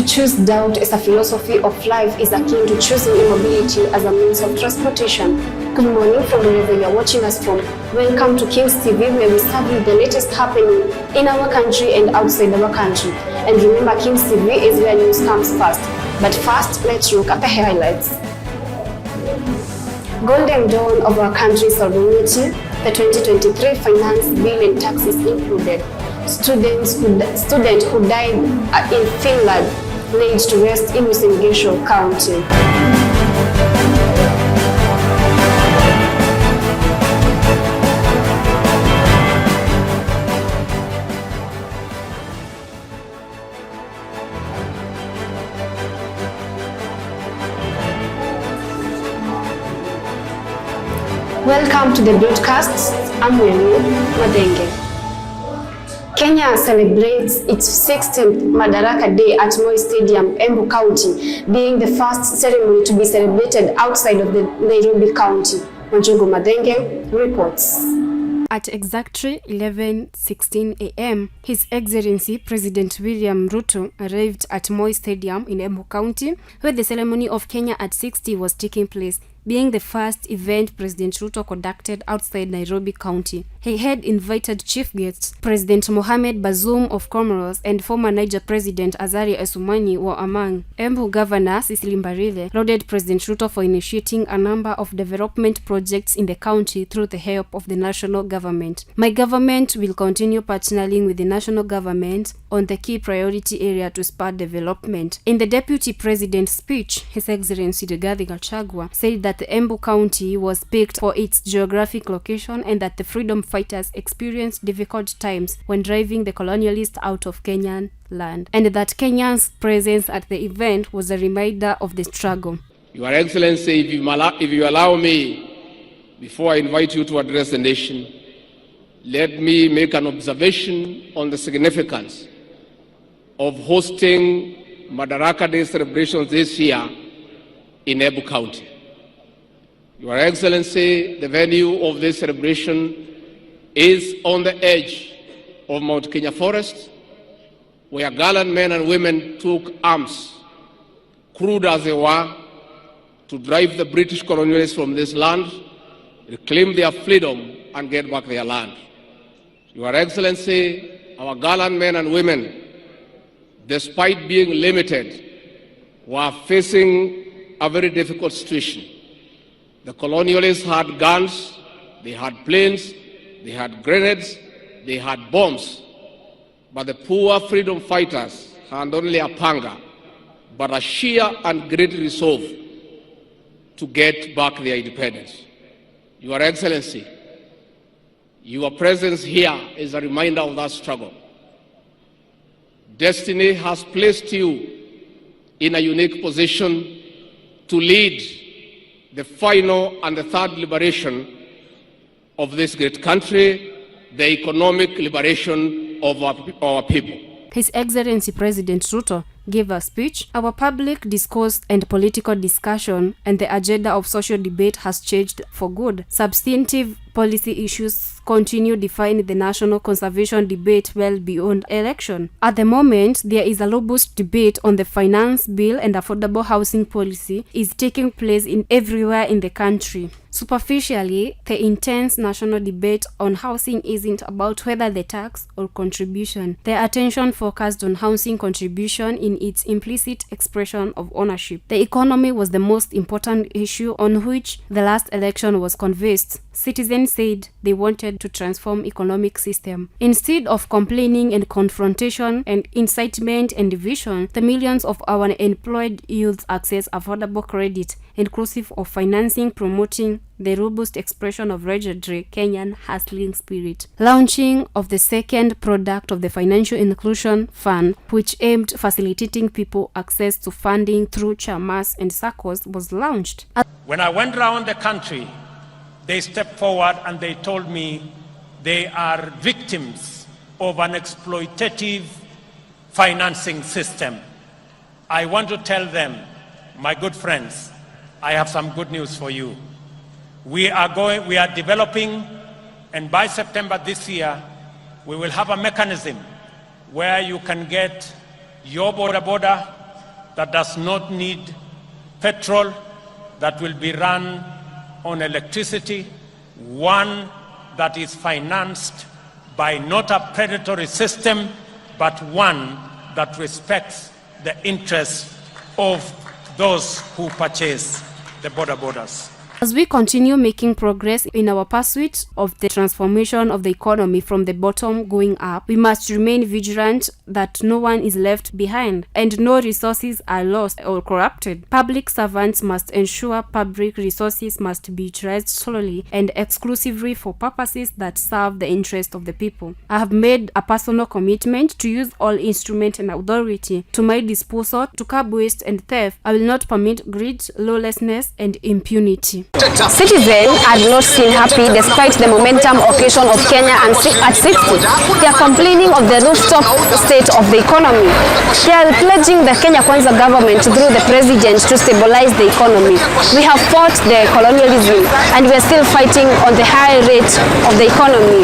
choose doubt as a philosophy of life is akin to choosing immobility as a means of transportation. Good morning from wherever you are watching us from. Welcome to Kings TV, where we serve you the latest happening in our country and outside our country. And remember, Kings TV is where news comes first. But first, let's look at the highlights. Golden dawn of our country's sovereignty, the 2023 finance bill and taxes included. Student who died in Finland laid to rest in Uasin County. Welcome to the broadcast. I'm Winnie Madenge. Kenya celebrates its 16th Madaraka Day at Moi Stadium, Embu County, being the first ceremony to be celebrated outside of the Nairobi County. Njogu Madenge reports. At exactly 11:16 a.m., His Excellency President William Ruto arrived at Moi Stadium in Embu County, where the ceremony of Kenya at 60 was taking place, being the first event President Ruto conducted outside Nairobi County. He had invited chief guests. President Mohamed Bazoum of Comoros and former Niger President Azali Assoumani were among. Embu Governor Cecily Mbarire lauded President Ruto for initiating a number of development projects in the county through the help of the national government. My government will continue partnering with the national government on the key priority area to spur development. In the Deputy President's speech, His Excellency Rigathi Gachagua said that the Embu County was picked for its geographic location and that the freedom fighters experienced difficult times when driving the colonialists out of Kenyan land, and that Kenya's presence at the event was a reminder of the struggle. Your Excellency, if you allow me, before I invite you to address the nation, let me make an observation on the significance of hosting Madaraka Day celebrations this year in Embu County. Your Excellency, the venue of this celebration is on the edge of Mount Kenya Forest, where gallant men and women took arms, crude as they were, to drive the British colonialists from this land, reclaim their freedom, and get back their land. Your Excellency, our gallant men and women, despite being limited, were facing a very difficult situation. The colonialists had guns, they had planes, they had grenades, they had bombs. But the poor freedom fighters had only a panga, but a sheer and great resolve to get back their independence. Your Excellency, your presence here is a reminder of that struggle. Destiny has placed you in a unique position to lead the final and the third liberation of this great country, the economic liberation of our people. His Excellency President Ruto gave a speech. Our public discourse and political discussion and the agenda of social debate has changed for good. Substantive policy issues continue defining the national conservation debate well beyond election. At the moment, there is a robust debate on the finance bill, and affordable housing policy is taking place everywhere in the country. Superficially, the intense national debate on housing isn't about whether the tax or contribution. The attention focused on housing contribution in its implicit expression of ownership. The economy was the most important issue on which the last election was conversed. Citizens said they wanted to transform economic system. Instead of complaining and confrontation and incitement and division, the millions of our unemployed youth access affordable credit, inclusive of financing, promoting the robust expression of legendary Kenyan hustling spirit. Launching of the second product of the Financial Inclusion Fund, which aimed facilitating people access to funding through chamas and SACCOs, was launched. When I went around the country, they stepped forward and they told me they are victims of an exploitative financing system. I want to tell them, my good friends, I have some good news for you. We are developing, and by September this year, we will have a mechanism where you can get your border that does not need petrol, that will be run on electricity, one that is financed by not a predatory system, but one that respects the interests of those who purchase the borders. As we continue making progress in our pursuit of the transformation of the economy from the bottom going up, we must remain vigilant that no one is left behind and no resources are lost or corrupted. Public servants must ensure public resources must be utilized solely and exclusively for purposes that serve the interest of the people. I have made a personal commitment to use all instruments and authority to my disposal to curb waste and theft. I will not permit greed, lawlessness, and impunity. Citizens are not still happy despite the momentum occasion of Kenya and at 60. They are complaining of the rooftop state of the economy. They are pledging the Kenya Kwanza government through the president to stabilize the economy. We have fought the colonialism and we are still fighting on the high rate of the economy.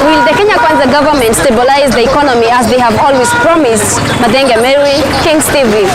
Will the Kenya Kwanza government stabilize the economy as they have always promised? Madenge Mary, Kings TV.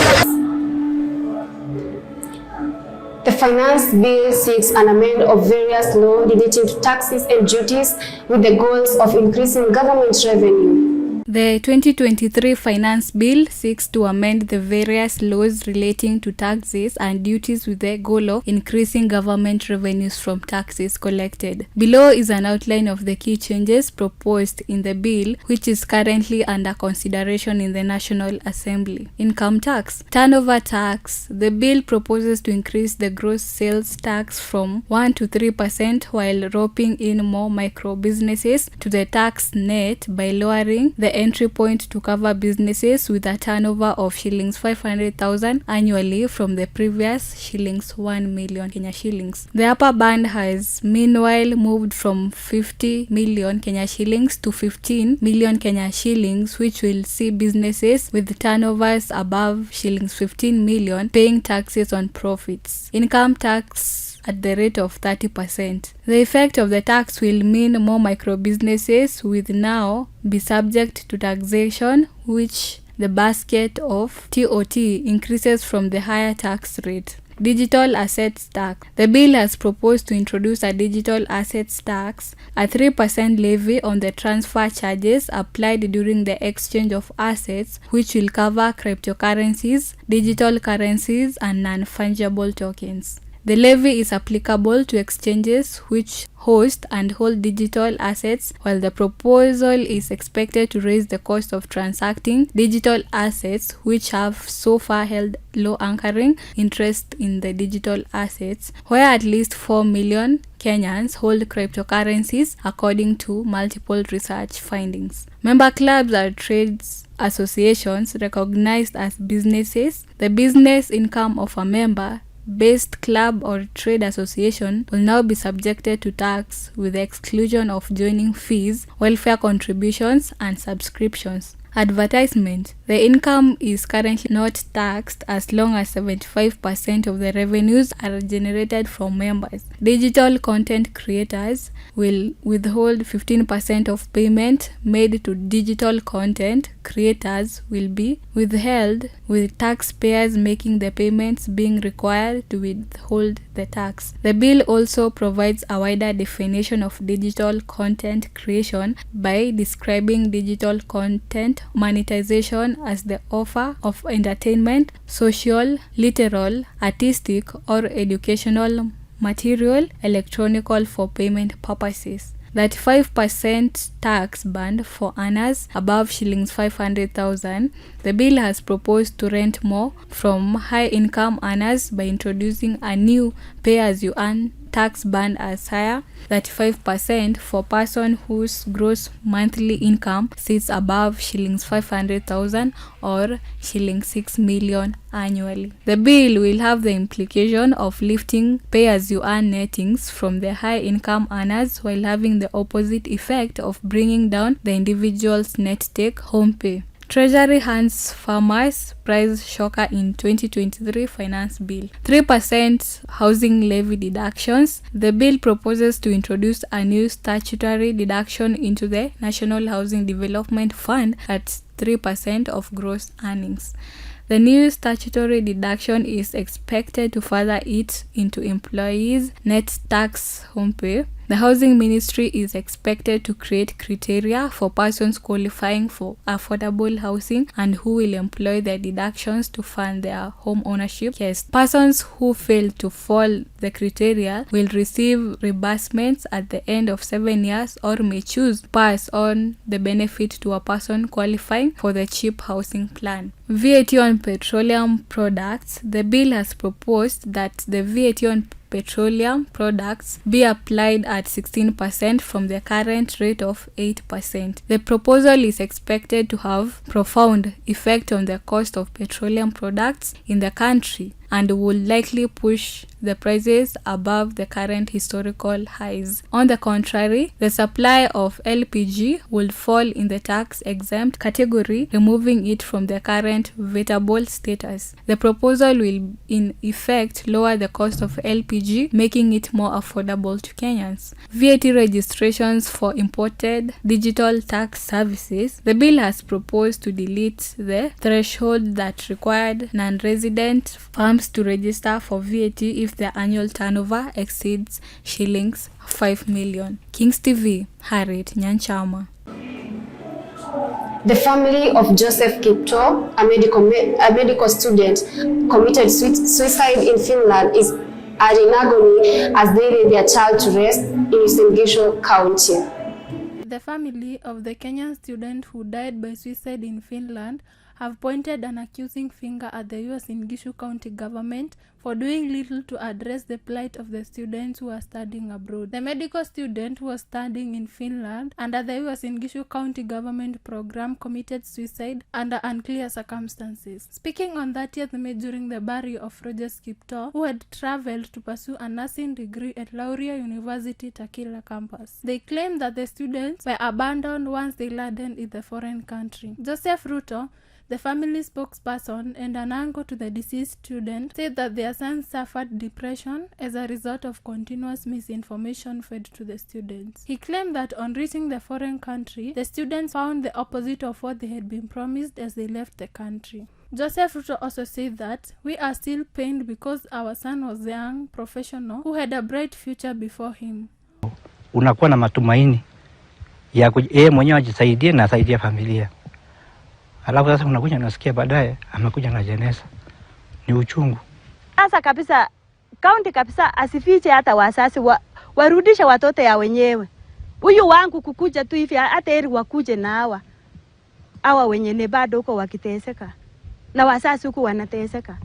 The Finance Bill seeks an amendment of various laws relating to taxes and duties with the goals of increasing government revenue. The 2023 Finance Bill seeks to amend the various laws relating to taxes and duties with the goal of increasing government revenues from taxes collected. Below is an outline of the key changes proposed in the bill, which is currently under consideration in the National Assembly. Income tax. Turnover tax. The bill proposes to increase the gross sales tax from 1 to 3% while roping in more micro businesses to the tax net by lowering the entry point to cover businesses with a turnover of shillings 500,000 annually from the previous shillings 1 million Kenya shillings. The upper band has meanwhile moved from 50 million Kenya shillings to 15 million Kenya shillings, which will see businesses with turnovers above shillings 15 million paying taxes on profits. Income tax at the rate of 30%. The effect of the tax will mean more micro businesses will now be subject to taxation, which the basket of TOT increases from the higher tax rate. Digital assets tax. The bill has proposed to introduce a digital assets tax, a 3% levy on the transfer charges applied during the exchange of assets, which will cover cryptocurrencies, digital currencies, and non-fungible tokens. The levy is applicable to exchanges which host and hold digital assets, while the proposal is expected to raise the cost of transacting digital assets, which have so far held low anchoring interest in the digital assets, where at least 4 million Kenyans hold cryptocurrencies, according to multiple research findings. Member clubs are trades associations recognized as businesses. The business income of a member-based club or trade association will now be subjected to tax, with the exclusion of joining fees, welfare contributions, and subscriptions. Advertisement. The income is currently not taxed as long as 75% of the revenues are generated from members. Digital content creators will withhold 15% of payment made to digital content creators will be withheld, with taxpayers making the payments being required to withhold the tax. The bill also provides a wider definition of digital content creation by describing digital content monetization as the offer of entertainment, social, literal, artistic, or educational material electronical for payment purposes. 35% tax band for earners above shillings 500,000. The bill has proposed to rent more from high-income earners by introducing a new pay-as-you-earn tax band as higher 35% for person whose gross monthly income sits above shillings 500,000 or shillings 6 million annually. The bill will have the implication of lifting pay-as-you-earn nettings from the high-income earners while having the opposite effect of bringing down the individual's net take-home pay. Treasury hands farmers price shocker in 2023 Finance Bill. 3% housing levy deductions. The bill proposes to introduce a new statutory deduction into the National Housing Development Fund at 3% of gross earnings. The new statutory deduction is expected to further eat into employees' net tax home pay. The Housing Ministry is expected to create criteria for persons qualifying for affordable housing and who will employ the deductions to fund their home ownership. Yes, persons who fail to fall the criteria will receive reimbursements at the end of 7 years or may choose to pass on the benefit to a person qualifying for the cheap housing plan. VAT on petroleum products. The bill has proposed that the VAT on petroleum products be applied at 16% from the current rate of 8%. The proposal is expected to have profound effect on the cost of petroleum products in the country and will likely push the prices above the current historical highs. On the contrary, the supply of LPG will fall in the tax-exempt category, removing it from the current vetable status. The proposal will in effect lower the cost of LPG, making it more affordable to Kenyans. VAT registrations for imported digital tax services. The bill has proposed to delete the threshold that required non-resident firms to register for VAT if their annual turnover exceeds shillings 5 million. Kings TV, Harriet Nyanchama. The family of Joseph Kipto, a medical student, committed suicide in Finland is in agony as they lay their child to rest in Uasin Gishu County. The family of the Kenyan student who died by suicide in Finland have pointed an accusing finger at the Uasin Gishu County government for doing little to address the plight of the students who are studying abroad. The medical student who was studying in Finland under the Uasin Gishu County government program committed suicide under unclear circumstances. Speaking on 30th May during the burial of Roger Kipto, who had traveled to pursue a nursing degree at Lauria University Takila campus, they claimed that the students were abandoned once they landed in the foreign country. Joseph Ruto, the family spokesperson and an uncle to the deceased student, said that their son suffered depression as a result of continuous misinformation fed to the students. He claimed that on reaching the foreign country, the students found the opposite of what they had been promised as they left the country. Joseph Ruto also said that we are still pained because our son was a young professional who had a bright future before him. Unakuwa na matumaini ya yeye mwenyewe ajisaidie na asaidie familia. Alafu sasa unakuja nasikia baadaye amekuja na jeneza. Ni uchungu. Sasa kabisa kaunti kabisa asifiche hata wasasi warudisha watoto ya wenyewe. Huyu wangu kukuja tu hivi hata eri wakuje na hawa wenye ne bado huko wakiteseka. Na wasasi huko wanateseka.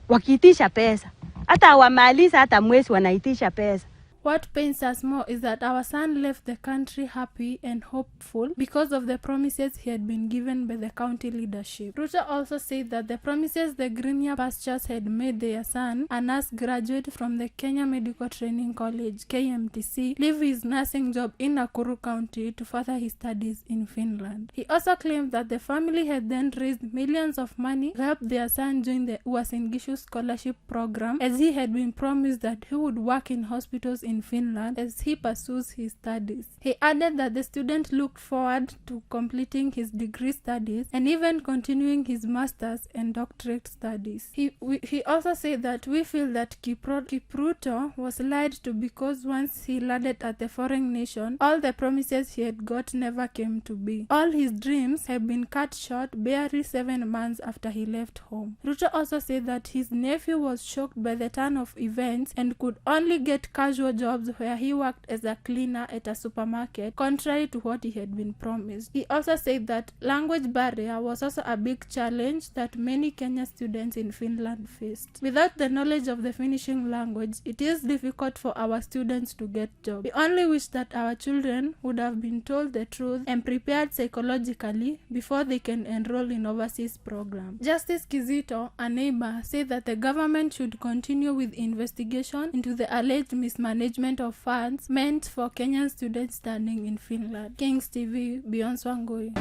Wakiitisha pesa. Hata wamaliza hata mwezi wanaitisha pesa. What pains us more is that our son left the country happy and hopeful because of the promises he had been given by the county leadership. Ruto also said that the promises the Greener Pastures had made their son, a nurse graduate from the Kenya Medical Training College, KMTC, leave his nursing job in Nakuru County to further his studies in Finland. He also claimed that the family had then raised millions of money to help their son join the Uasin Gishu scholarship program, as he had been promised that he would work in hospitals in Finland as he pursues his studies. He added that the student looked forward to completing his degree studies and even continuing his master's and doctorate studies. He also said that we feel that Kipruto was lied to because once he landed at the foreign nation, all the promises he had got never came to be. All his dreams have been cut short barely 7 months after he left home. Ruto also said that his nephew was shocked by the turn of events and could only get casual jobs where he worked as a cleaner at a supermarket, contrary to what he had been promised. He also said that language barrier was also a big challenge that many Kenyan students in Finland faced. Without the knowledge of the finishing language, it is difficult for our students to get jobs. We only wish that our children would have been told the truth and prepared psychologically before they can enroll in overseas programs. Justice Kizito, a neighbor, said that the government should continue with investigation into the alleged mismanagement of funds meant for Kenyan students studying in Finland. Kings TV, Beyond Swangoi.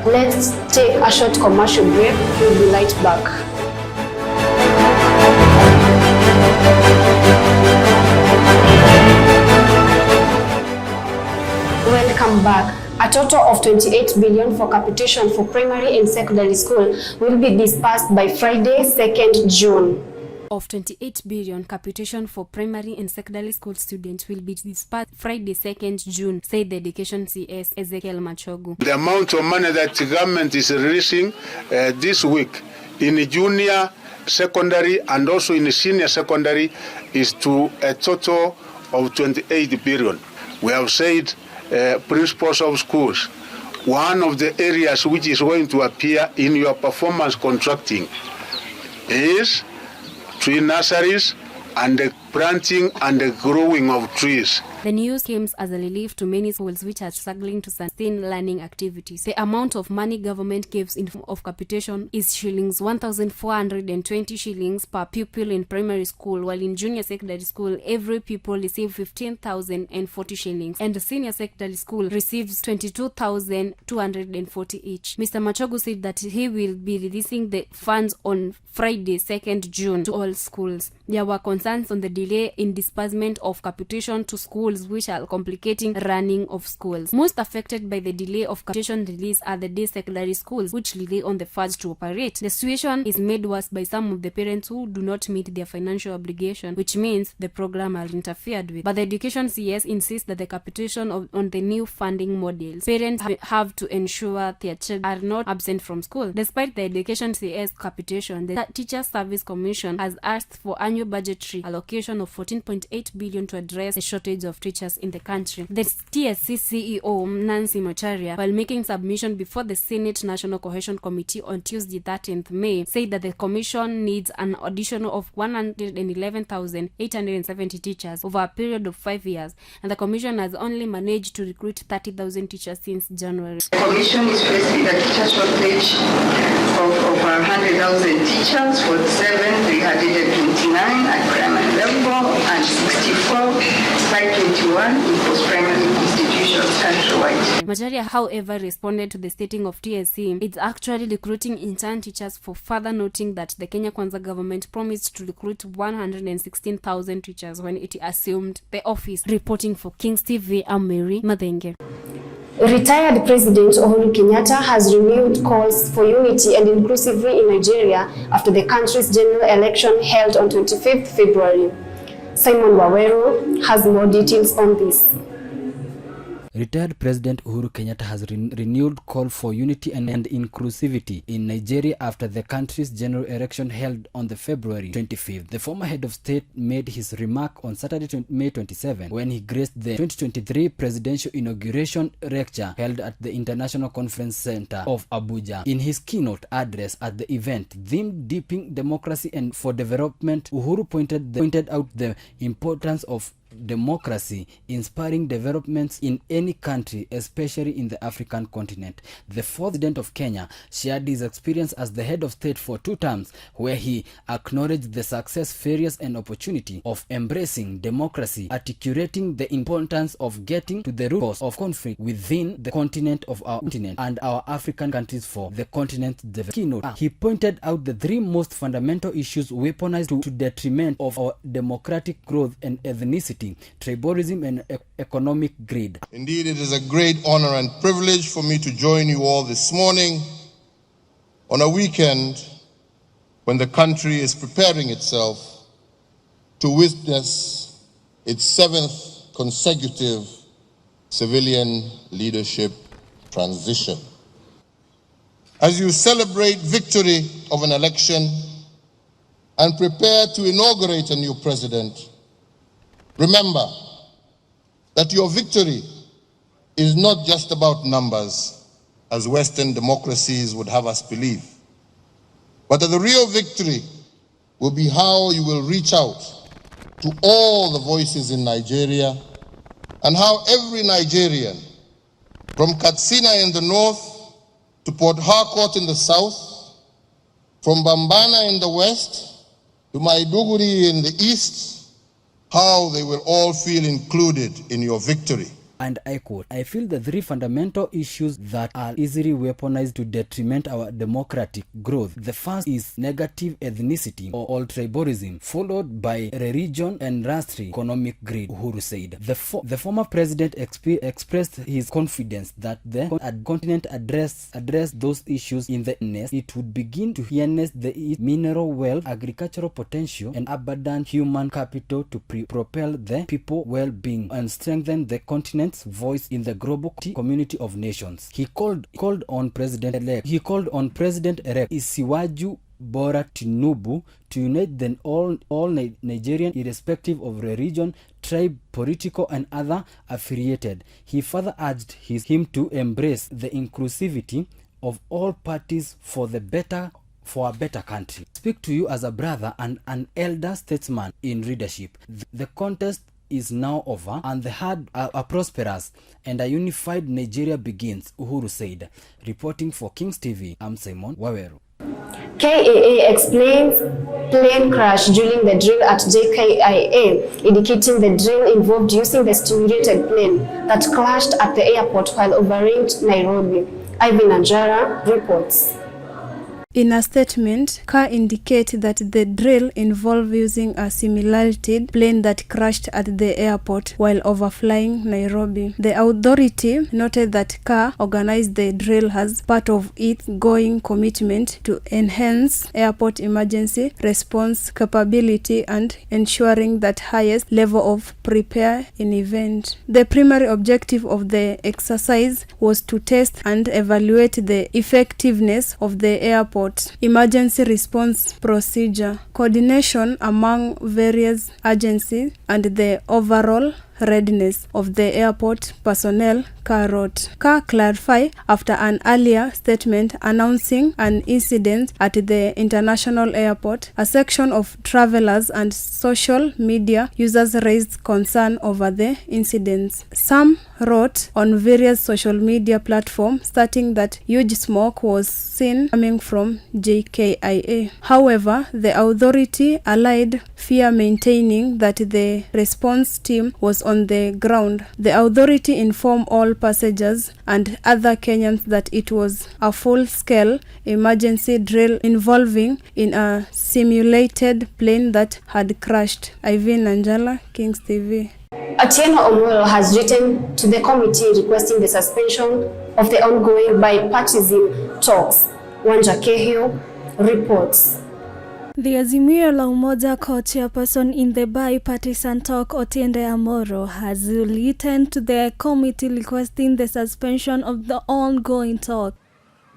Let's take a short commercial break. We'll be right back. Welcome back. A total of 28 billion for capitation for primary and secondary school will be disbursed by Friday, 2nd June. Of 28 billion, capitation for primary and secondary school students will be disbursed Friday, 2nd June, said the Education CS Ezekiel Machogu. The amount of money that the government is releasing this week in junior secondary and also in senior secondary is to a total of 28 billion. We have said principals of schools, one of the areas which is going to appear in your performance contracting is tree nurseries and the planting and the growing of trees. The news comes as a relief to many schools which are struggling to sustain learning activities. The amount of money government gives in form of capitation is shillings 1,420 shillings per pupil in primary school, while in junior secondary school every pupil receives 15,040 shillings and the senior secondary school receives 22,240 each. Mr. Machogu said that he will be releasing the funds on Friday, 2nd June to all schools. There were concerns on the delay in disbursement of capitation to schools which are complicating running of schools. Most affected by the delay of capitation release are the day secondary schools which rely on the funds to operate. The situation is made worse by some of the parents who do not meet their financial obligation, which means the program are interfered with. But the Education CS insists that the capitation on the new funding models, parents have to ensure their children are not absent from school. Despite the Education CS capitation, the Teacher Service Commission has asked for annual budgetary allocation of 14.8 billion to address the shortage of teachers in the country. The TSC CEO Nancy Macharia, while making submission before the Senate National Cohesion Committee on Tuesday 13th May, said that the commission needs an addition of 111,870 teachers over a period of 5 years, and the commission has only managed to recruit 30,000 teachers since January. The commission is faced with a teacher shortage of over 100,000 teachers, 47,329 at primary level and 64,521 in post-primary institutions countrywide. Macharia, however, responded to the stating of TSC it's actually recruiting intern teachers, for further noting that the Kenya Kwanza government promised to recruit 116,000 teachers when it assumed the office. Reporting for Kings TV, I'm Mary Madenge. Retired President Uhuru Kenyatta has renewed calls for unity and inclusivity in Nigeria after the country's general election held on 25th February. Simon Waweru has more details on this. Retired President Uhuru Kenyatta has renewed call for unity and inclusivity in Nigeria after the country's general election held on the February 25th. The former head of state made his remark on Saturday, May 27, when he graced the 2023 presidential inauguration lecture held at the International Conference Center of Abuja. In his keynote address at the event, themed Deepening Democracy and for Development, Uhuru pointed out the importance of democracy, inspiring developments in any country, especially in the African continent. The fourth president of Kenya shared his experience as the head of state for 2 terms, where he acknowledged the success, failures, and opportunity of embracing democracy, articulating the importance of getting to the root cause of conflict within the continent of our continent and our African countries for the continent's development. He pointed out the 3 most fundamental issues weaponized to detriment of our democratic growth and ethnicity, tribalism, and economic greed. Indeed, it is a great honor and privilege for me to join you all this morning on a weekend when the country is preparing itself to witness its 7th consecutive civilian leadership transition. As you celebrate victory of an election and prepare to inaugurate a new president, remember that your victory is not just about numbers, as Western democracies would have us believe, but that the real victory will be how you will reach out to all the voices in Nigeria and how every Nigerian, from Katsina in the north to Port Harcourt in the south, from Bambana in the west to Maiduguri in the east, how they will all feel included in your victory. and I quote, "I feel the three fundamental issues that are easily weaponized to detriment our democratic growth. The first is negative ethnicity or all tribalism, followed by religion and lastly economic greed," Uhuru said. The former president expressed his confidence that the continent address those issues in the nest. It would begin to harness the mineral wealth, agricultural potential, and abundant human capital to propel the people well-being and strengthen the continent's voice in the global community of nations. He called on President-elect Isiwaju Bora Tinubu to unite all Nigerian irrespective of religion, tribe, political and other affiliated. He further urged him to embrace the inclusivity of all parties for a better country. Speak to you as a brother and an elder statesman in leadership. The contest is now over and the hard are prosperous and a unified Nigeria begins, Uhuru said. Reporting for Kings TV, I'm Simon Waweru. KAA explains plane crash during the drill at JKIA, indicating the drill involved using the stimulated plane that crashed at the airport while hovering Nairobi. Ivan Anjara reports. In a statement, CAA indicated that the drill involved using a simulated plane that crashed at the airport while overflying Nairobi. The authority noted that CAA organized the drill as part of its ongoing commitment to enhance airport emergency response capability and ensuring that highest level of prepare in event. The primary objective of the exercise was to test and evaluate the effectiveness of the airport emergency response procedure, coordination among various agencies, and the overall readiness of the airport personnel, CAA wrote. CAA clarified after an earlier statement announcing an incident at the international airport. A section of travelers and social media users raised concern over the incidents. Some wrote on various social media platforms stating that huge smoke was seen coming from JKIA. However, the authority allayed fear, maintaining that the response team was on the ground. The authority informed all passengers and other Kenyans that it was a full-scale emergency drill involving in a simulated plane that had crashed. Ivan Nanjala, Kings TV. Atieno Omolo has written to the committee requesting the suspension of the ongoing bipartisan talks. Wanja Kehio reports. The Azimio la Umoja co-chairperson in the bipartisan talk, Otiende Amolo, has written to the committee requesting the suspension of the ongoing talk.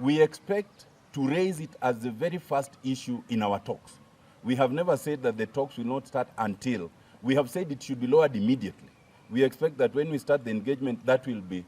We expect to raise it as the very first issue in our talks. We have never said that the talks will not start until. We have said it should be lowered immediately. We expect that when we start the engagement, that will be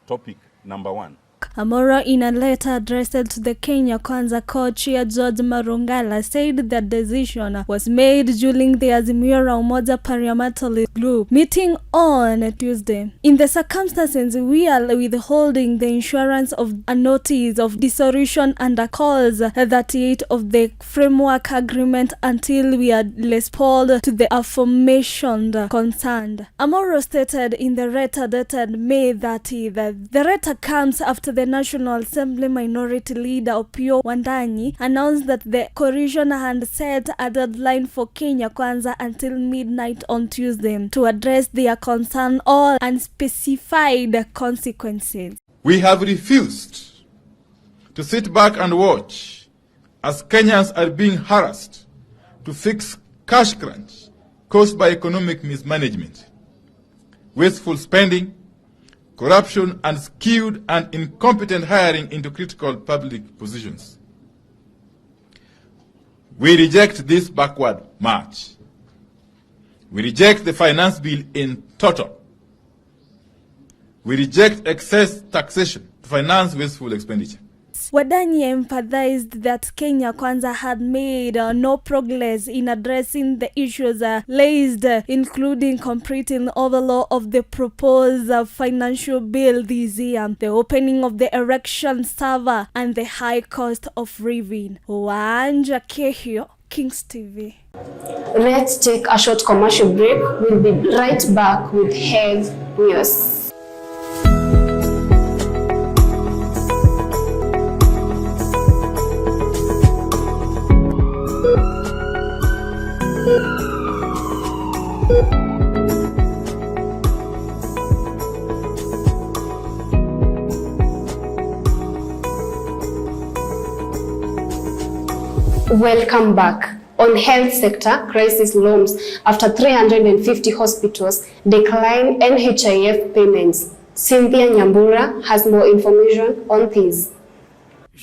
topic number one. Amolo, in a letter addressed to the Kenya Kwanza co-chair George Marungala, said that decision was made during the Azimio la Umoja parliamentary group meeting on Tuesday. In the circumstances, we are withholding the insurance of a notice of dissolution under clause 38 of the framework agreement until we are responded to the aforementioned concern. Amolo stated in the letter dated May 30 that the letter comes after the National Assembly Minority Leader Opiyo Wandayi announced that the coalition had set a deadline for Kenya Kwanza until midnight on Tuesday to address their concern or unspecified consequences. We have refused to sit back and watch as Kenyans are being harassed to fix cash crunch caused by economic mismanagement, wasteful spending, corruption, and skewed and incompetent hiring into critical public positions. We reject this backward march. We reject the finance bill in total. We reject excess taxation to finance wasteful expenditure. Wandayi emphasized that Kenya Kwanza had made no progress in addressing the issues raised, including completing overhaul of the proposed financial bill this year, the opening of the election server, and the high cost of living. Wanja Kehio, Kings TV. Let's take a short commercial break. We'll be right back with health news. Welcome back. On health sector, crisis looms after 350 hospitals decline NHIF payments. Cynthia Nyambura has more information on this.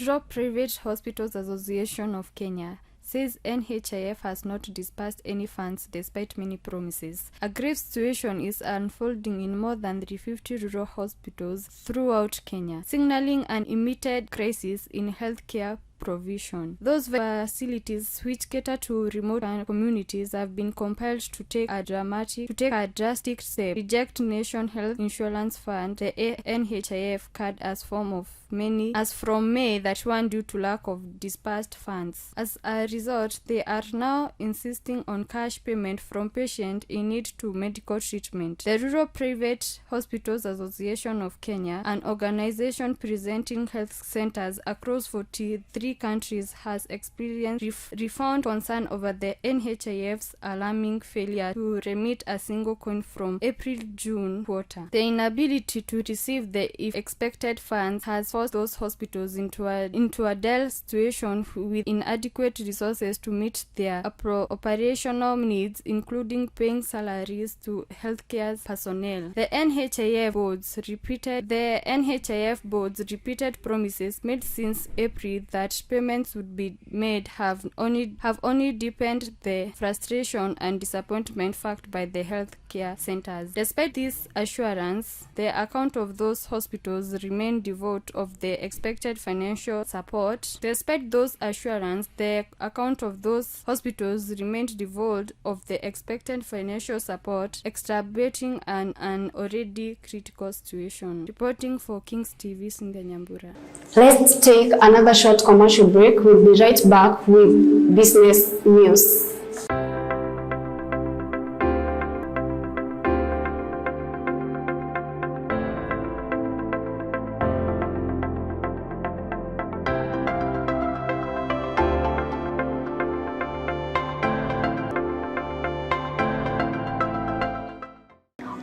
Rural Private Hospitals Association of Kenya says NHIF has not disbursed any funds despite many promises. A grave situation is unfolding in more than 350 rural hospitals throughout Kenya, signaling an immediate crisis in healthcare provision. Those facilities which cater to remote communities have been compelled to take a drastic step, reject Nation Health Insurance Fund, the NHIF card as from May that one due to lack of disbursed funds. As a result, they are now insisting on cash payment from patients in need to medical treatment. The Rural Private Hospitals Association of Kenya, an organization presenting health centers across 43 countries, has experienced profound concern over the NHIF's alarming failure to remit a single coin from April-June quarter. The inability to receive the expected funds has forced those hospitals into a dire situation with inadequate resources to meet their operational needs, including paying salaries to healthcare personnel. The NHIF board's repeated promises made since April that payments would be made have only deepened the frustration and disappointment felt by the healthcare centers. Despite this assurance, the account of those hospitals remain devoid of the expected financial support. Despite those assurance, the account of those hospitals remained devoid of the expected financial support, exacerbating an already critical situation. Reporting for Kings TV, Cynthia Nyambura. Let's take another short commercial break. We'll be right back with business news.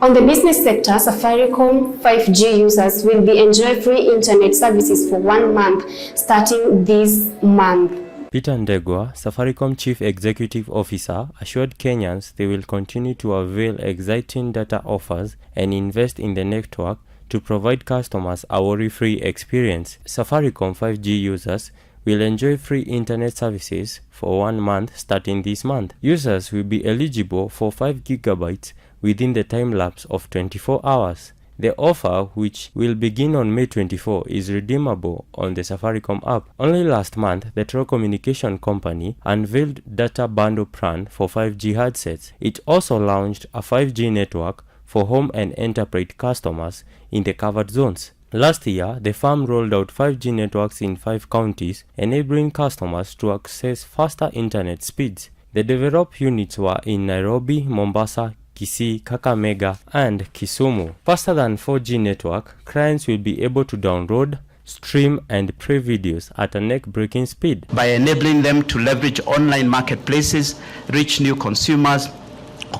On the business sector, Safaricom 5G users will be enjoying free internet services for 1 month starting this month. Peter Ndegwa, Safaricom Chief Executive Officer, assured Kenyans they will continue to avail exciting data offers and invest in the network to provide customers a worry-free experience. Safaricom 5G users will enjoy free internet services for 1 month starting this month. Users will be eligible for 5 gigabytes within the time lapse of 24 hours. The offer, which will begin on May 24, is redeemable on the Safaricom app. Only last month, the telecommunication company unveiled data bundle plan for 5G handsets. It also launched a 5G network for home and enterprise customers in the covered zones. Last year, the firm rolled out 5G networks in 5 counties, enabling customers to access faster internet speeds. The developed units were in Nairobi, Mombasa, Kisii, Kakamega, and Kisumu. Faster than 4G network, clients will be able to download, stream, and play videos at a neck-breaking speed. By enabling them to leverage online marketplaces, reach new consumers,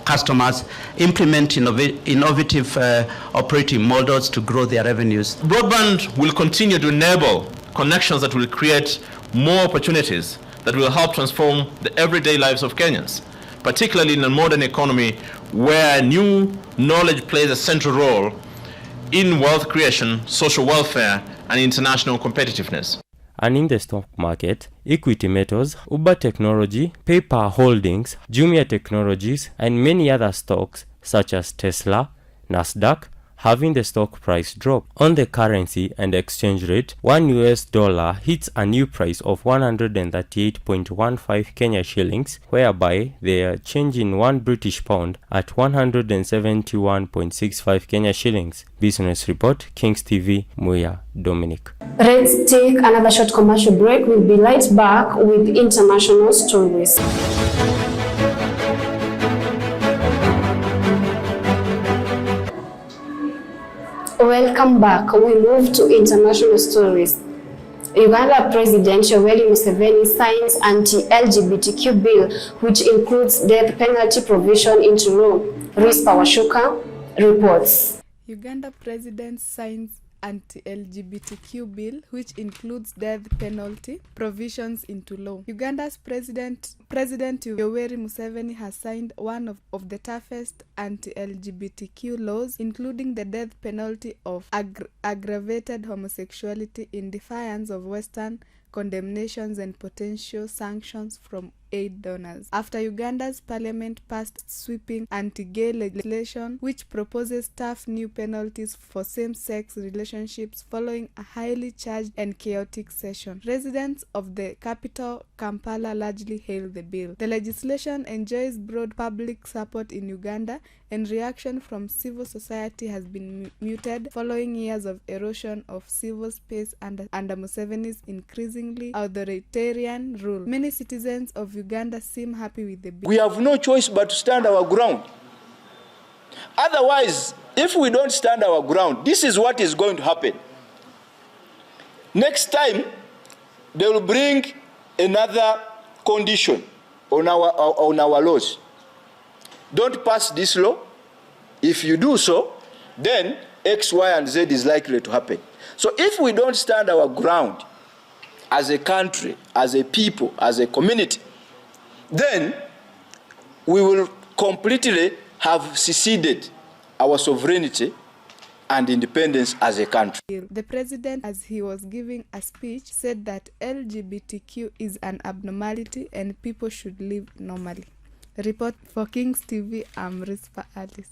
customers, implement innovative operating models to grow their revenues. Broadband will continue to enable connections that will create more opportunities that will help transform the everyday lives of Kenyans, particularly in a modern economy where new knowledge plays a central role in wealth creation, social welfare, and international competitiveness. And in the stock market, Equity Metals, Uber Technology, PayPal Holdings, Jumia Technologies, and many other stocks such as Tesla, Nasdaq, having the stock price drop. On the currency and exchange rate, $1 hits a new price of 138.15 Kenya shillings, whereby they are changing 1 British pound at 171.65 Kenya shillings. Business Report, Kings TV, Muya Dominic. Let's take another short commercial break. We'll be right back with international stories. Welcome back. We move to international stories. Uganda President Yoweri Museveni signs anti-LGBTQ bill, which includes death penalty provision into law. Rispa Washuka reports. Uganda President signs anti-LGBTQ bill, which includes death penalty provisions into law. Uganda's President Yoweri Museveni has signed one of the toughest anti-LGBTQ laws, including the death penalty of aggravated homosexuality, in defiance of Western condemnations and potential sanctions from aid donors. After Uganda's parliament passed sweeping anti-gay legislation, which proposes tough new penalties for same-sex relationships following a highly charged and chaotic session. Residents of the capital, Kampala, largely hail the bill. The legislation enjoys broad public support in Uganda, and reaction from civil society has been muted following years of erosion of civil space under Museveni's increasingly authoritarian rule. Many citizens of Uganda seem happy with the bill. We have no choice but to stand our ground. Otherwise, if we don't stand our ground, this is what is going to happen. Next time, they will bring another condition on our laws. Don't pass this law. If you do so, then X, Y, and Z is likely to happen. So if we don't stand our ground as a country, as a people, as a community, then we will completely have seceded our sovereignty and independence as a country. The president, as he was giving a speech, said that LGBTQ is an abnormality and people should live normally. Report for Kings TV, I'm Rispa Alice.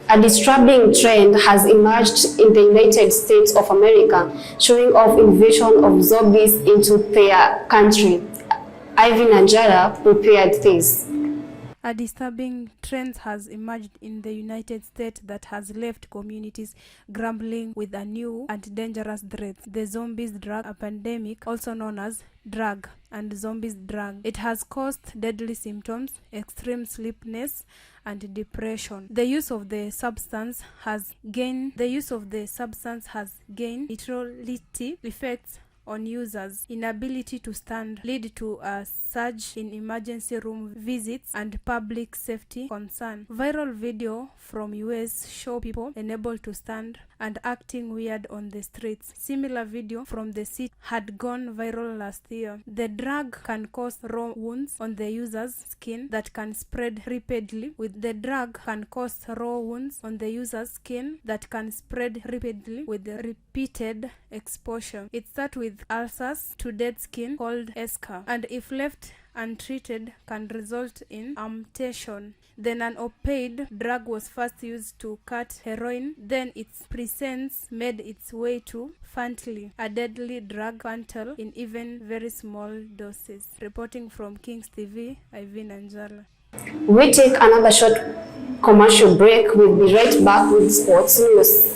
A disturbing trend has emerged in the United States of America, showing off invasion of zombies into their country. Ivy Nanjara prepared this. A disturbing trend has emerged in the United States that has left communities grappling with a new and dangerous threat, the zombies drug, a pandemic also known as drug and zombies drug. It has caused deadly symptoms, extreme sleepiness, and depression. The use of the substance has gained neutrality effects on users' inability to stand, lead to a surge in emergency room visits and public safety concern. Viral video from US show people unable to stand and acting weird on the streets. Similar video from the city had gone viral last year. The drug can cause raw wounds on the user's skin that can spread rapidly. With the repeated exposure. It starts with ulcers to dead skin called eschar, and if left untreated can result in amputation. Then an opioid drug was first used to cut heroin, then its presence made its way to fentanyl, a deadly drug, fentanyl in even very small doses. Reporting from Kings TV, Ivy Nanjala. We take another short commercial break. We'll be right back with sports news.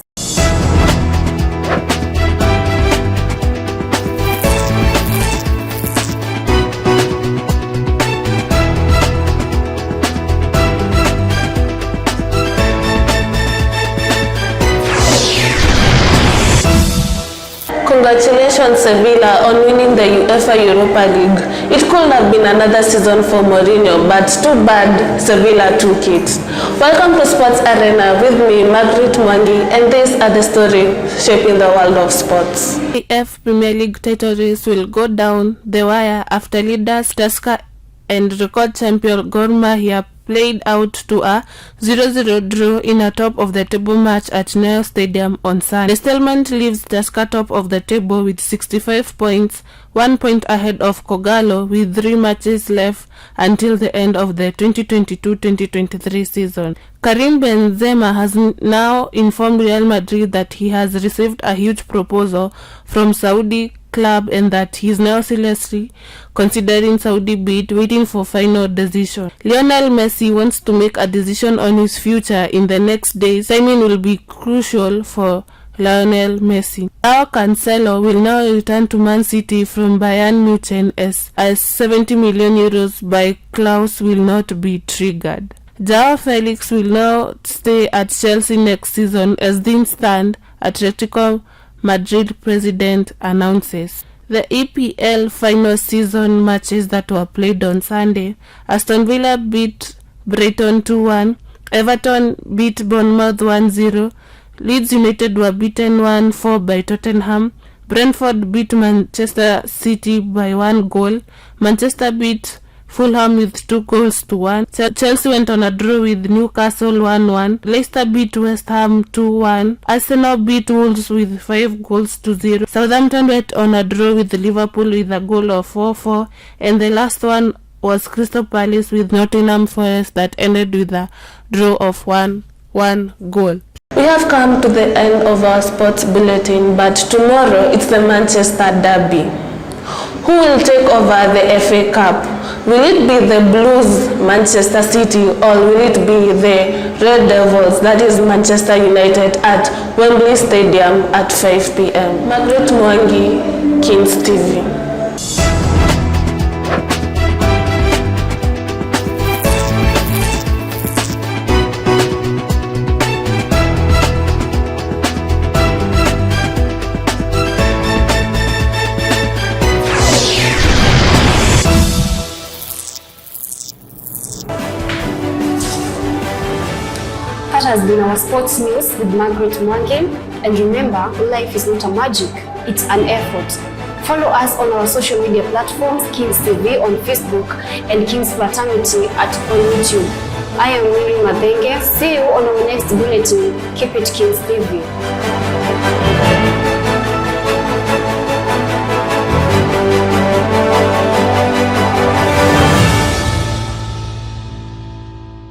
Congratulations Sevilla on winning the UEFA Europa League. It could have been another season for Mourinho, but too bad Sevilla took it. Welcome to Sports Arena with me, Margaret Mwangi, and these are the stories shaping the world of sports. The EF Premier League title race will go down the wire after leaders Tusker and record champion Gor Mahia played out to a 0-0 draw in a top-of-the-table match at Nyayo Stadium on Sunday. The stalemate leaves Tusker top of the table with 65 points, 1 point ahead of Kogalo with 3 matches left until the end of the 2022-2023 season. Karim Benzema has now informed Real Madrid that he has received a huge proposal from Saudi club and that he is now seriously considering Saudi bid, waiting for final decision. Lionel Messi wants to make a decision on his future in the next days. Timing will be crucial for Lionel Messi. Now Cancelo will now return to Man City from Bayern Munich as 70 million euros by clause will not be triggered. Joao Felix will now stay at Chelsea next season. As things stand, Atletico Madrid president announces. The EPL final season matches that were played on Sunday. Aston Villa beat Brighton 2-1. Everton beat Bournemouth 1-0. Leeds United were beaten 1-4 by Tottenham. Brentford beat Manchester City by 1 goal. Manchester beat Fulham with 2-1. Chelsea went on a draw with Newcastle 1-1. Leicester beat West Ham 2-1. Arsenal beat Wolves with 5-0. Southampton went on a draw with Liverpool with a goal of 4-4. And the last one was Crystal Palace with Nottingham Forest that ended with a draw of 1 goal. We have come to the end of our sports bulletin, but tomorrow it's the Manchester Derby. Who will take over the FA Cup? Will it be the Blues, Manchester City, or will it be the Red Devils, that is Manchester United, at Wembley Stadium at 5 p.m? Margaret Mwangi, Kings TV. That has been our sports news with Margaret Mwangi. And remember, life is not a magic, it's an effort. Follow us on our social media platforms, Kings TV on Facebook and Kings Fraternity on YouTube. I am Miri Madenge. See you on our next bulletin. Keep it Kings TV.